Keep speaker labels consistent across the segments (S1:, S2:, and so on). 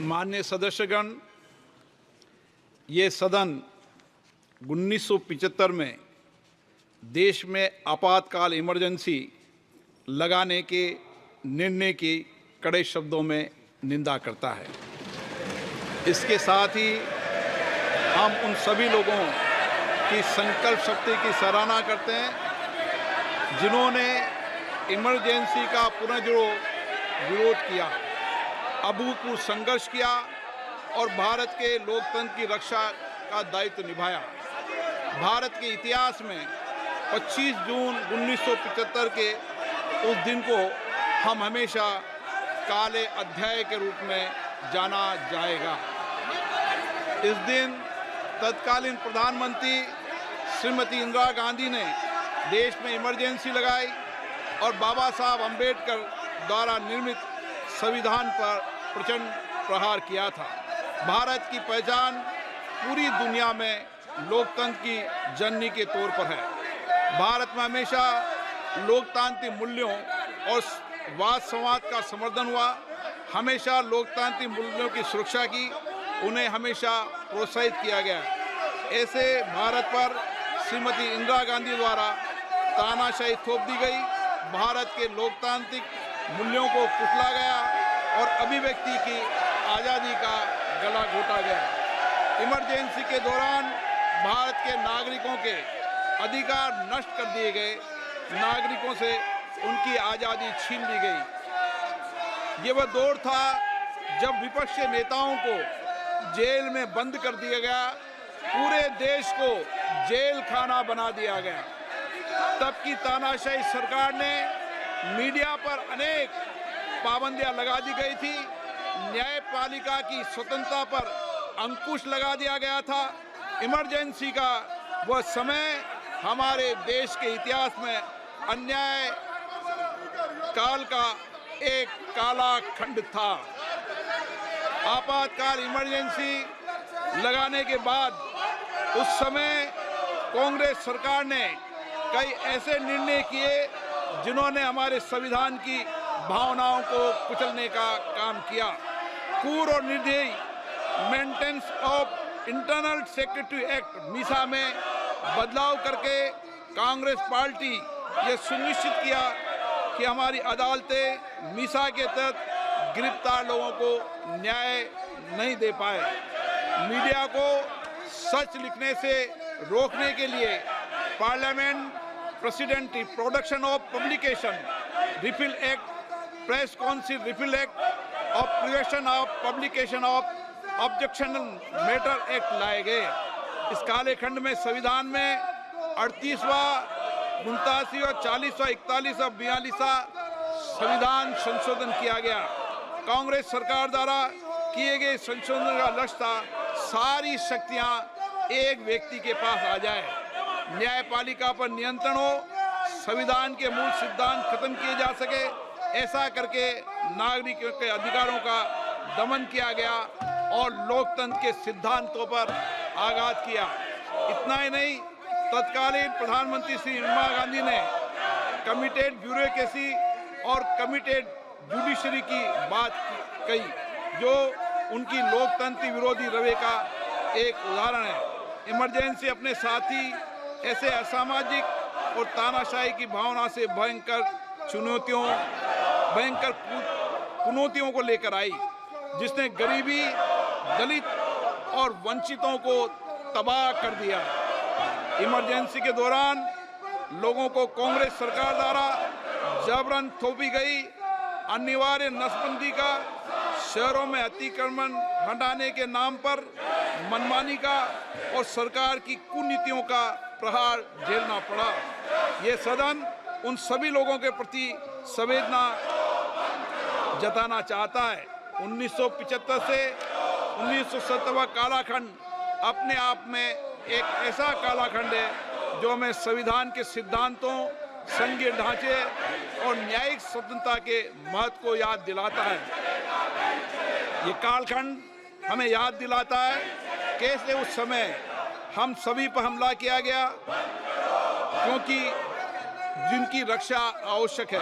S1: माननीय सदस्यगण, ये सदन 1975 में देश में आपातकाल इमरजेंसी लगाने के निर्णय की कड़े शब्दों में निंदा करता है। इसके साथ ही हम उन सभी लोगों की संकल्प शक्ति की सराहना करते हैं जिन्होंने इमरजेंसी का पुनर्जुड़ो विरोध किया, अभूतपूर्व संघर्ष किया और भारत के लोकतंत्र की रक्षा का दायित्व निभाया। भारत के इतिहास में 25 जून 1975 के उस दिन को हम हमेशा काले अध्याय के रूप में जाना जाएगा। इस दिन तत्कालीन प्रधानमंत्री श्रीमती इंदिरा गांधी ने देश में इमरजेंसी लगाई और बाबा साहब अम्बेडकर द्वारा निर्मित संविधान पर प्रचंड प्रहार किया था। भारत की पहचान पूरी दुनिया में लोकतंत्र की जननी के तौर पर है। भारत में हमेशा लोकतांत्रिक मूल्यों और वाद संवाद का समर्थन हुआ, हमेशा लोकतांत्रिक मूल्यों की सुरक्षा की, उन्हें हमेशा प्रोत्साहित किया गया। ऐसे भारत पर श्रीमती इंदिरा गांधी द्वारा तानाशाही थोप दी गई, भारत के लोकतांत्रिक मूल्यों को कुचला गया और अभिव्यक्ति की आज़ादी का गला घोटा गया। इमरजेंसी के दौरान भारत के नागरिकों के अधिकार नष्ट कर दिए गए, नागरिकों से उनकी आज़ादी छीन ली गई। ये वह दौर था जब विपक्षी नेताओं को जेल में बंद कर दिया गया, पूरे देश को जेल खाना बना दिया गया। तब की तानाशाही सरकार ने मीडिया पर अनेक पाबंदियां लगा दी गई थी, न्यायपालिका की स्वतंत्रता पर अंकुश लगा दिया गया था। इमरजेंसी का वह समय हमारे देश के इतिहास में अन्याय काल का एक काला खंड था। आपातकाल इमरजेंसी लगाने के बाद उस समय कांग्रेस सरकार ने कई ऐसे निर्णय किए जिन्होंने हमारे संविधान की भावनाओं को कुचलने का काम किया। क्रूर और निर्दयी maintenance of internal secretary act Misa में बदलाव करके कांग्रेस पार्टी ये सुनिश्चित किया कि हमारी अदालतें मीसा के तहत गिरफ्तार लोगों को न्याय नहीं दे पाए। मीडिया को सच लिखने से रोकने के लिए parliament president production of publication refill act, press council refill act और prevention of publication of objectional matter act लाए गए। इस काले खंड में संविधान में 38वां, 89वां, 40वां, 41वां, 42वां संविधान संशोधन किया गया। कांग्रेस सरकार द्वारा किए गए संशोधन का लक्ष्य था सारी शक्तियां एक व्यक्ति के पास आ जाए, न्यायपालिका पर नियंत्रण हो, संविधान के मूल सिद्धांत खत्म किए जा सके। ऐसा करके नागरिकों के अधिकारों का दमन किया गया और लोकतंत्र के सिद्धांतों पर आघात किया। इतना ही नहीं, तत्कालीन प्रधानमंत्री श्री इंदिरा गांधी ने कमिटेड ब्यूरोक्रेसी और कमिटेड जुडिशरी की बात कही, जो उनकी लोकतंत्र विरोधी रवैये का एक उदाहरण है। इमरजेंसी अपने साथी ऐसे असामाजिक और तानाशाही की भावना से भयंकर चुनौतियों को लेकर आई, जिसने गरीबी, दलित और वंचितों को तबाह कर दिया। इमरजेंसी के दौरान लोगों को कांग्रेस सरकार द्वारा जबरन थोपी गई अनिवार्य नसबंदी का, शहरों में अतिक्रमण हटाने के नाम पर मनमानी का और सरकार की कुनीतियों का प्रहार झेलना पड़ा। ये सदन उन सभी लोगों के प्रति संवेदना जताना चाहता है। 1975 से 1970 कालाखंड अपने आप में एक ऐसा कालाखंड है जो हमें संविधान के सिद्धांतों, संघीय ढांचे और न्यायिक स्वतंत्रता के महत्व को याद दिलाता है। ये कालखंड हमें याद दिलाता है कैसे उस समय हम सभी पर हमला किया गया, क्योंकि जिनकी रक्षा आवश्यक है।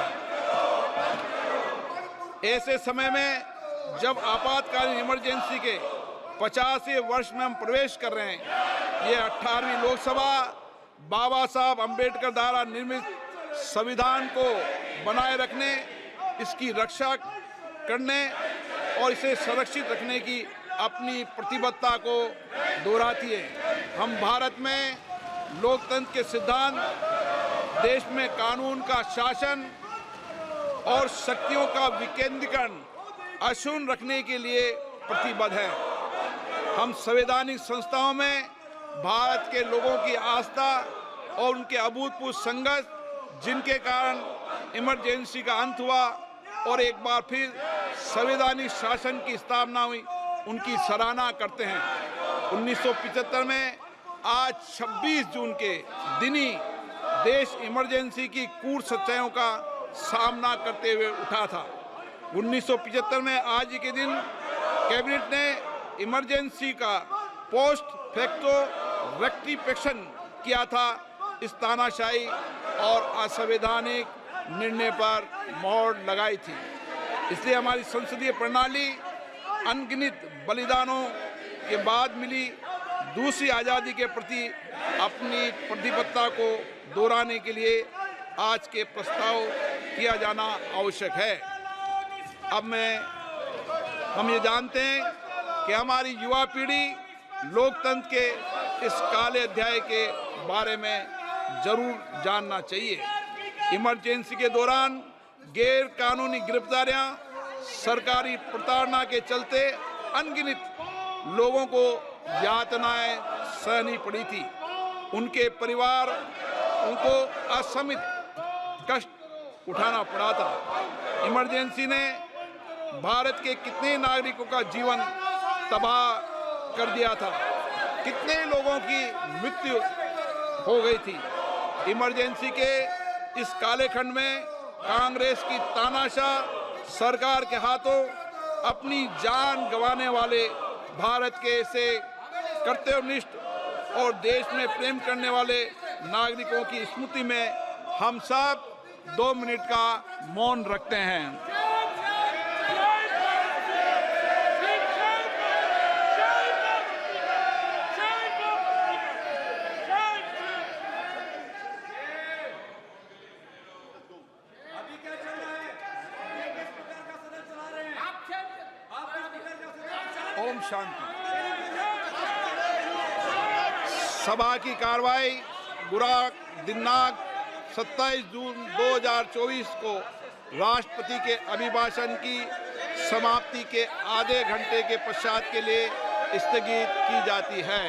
S1: ऐसे समय में जब आपातकालीन इमरजेंसी के 50वें वर्ष में हम प्रवेश कर रहे हैं, ये 18वीं लोकसभा बाबा साहब अंबेडकर द्वारा निर्मित संविधान को बनाए रखने, इसकी रक्षा करने और इसे संरक्षित रखने की अपनी प्रतिबद्धता को दोहराती है। हम भारत में लोकतंत्र के सिद्धांत, देश में कानून का शासन और शक्तियों का विकेंद्रीकरण अक्षुण्ण रखने के लिए प्रतिबद्ध हैं। हम संवैधानिक संस्थाओं में भारत के लोगों की आस्था और उनके अभूतपूर्व संघर्ष, जिनके कारण इमरजेंसी का अंत हुआ और एक बार फिर संवैधानिक शासन की स्थापना हुई, उनकी सराहना करते हैं। 1975 में आज 26 जून के दिन ही देश इमरजेंसी की क्रूर सच्चाइयों का सामना करते हुए उठा था। 1975 में आज ही के दिन कैबिनेट ने इमरजेंसी का पोस्ट फैक्टो रेक्टिफिकेशन किया था। इस तानाशाही और असंवैधानिक निर्णय पर मोहर लगाई थी। इसलिए हमारी संसदीय प्रणाली अनगिनत बलिदानों के बाद मिली दूसरी आज़ादी के प्रति अपनी प्रतिबद्धता को दोहराने के लिए आज के प्रस्ताव किया जाना आवश्यक है। अब हम ये जानते हैं कि हमारी युवा पीढ़ी लोकतंत्र के इस काले अध्याय के बारे में जरूर जानना चाहिए। इमरजेंसी के दौरान गैर कानूनी गिरफ्तारियां, सरकारी प्रताड़ना के चलते अनगिनत लोगों को यातनाएं सहनी पड़ी थी। उनके परिवार उनको असमित कष्ट उठाना पड़ा था। इमरजेंसी ने भारत के कितने नागरिकों का जीवन तबाह कर दिया था, कितने लोगों की मृत्यु हो गई थी। इमरजेंसी के इस काले खंड में कांग्रेस की तानाशाह सरकार के हाथों अपनी जान गंवाने वाले भारत के ऐसे कर्तव्यनिष्ठ और देश में प्रेम करने वाले नागरिकों की स्मृति में हम सब 2 मिनट का मौन रखते हैं। ओम शांति। सभा की कार्रवाई दिनांक 27 जून 2024 को राष्ट्रपति के अभिभाषण की समाप्ति के आधे घंटे के पश्चात के लिए स्थगित की जाती है।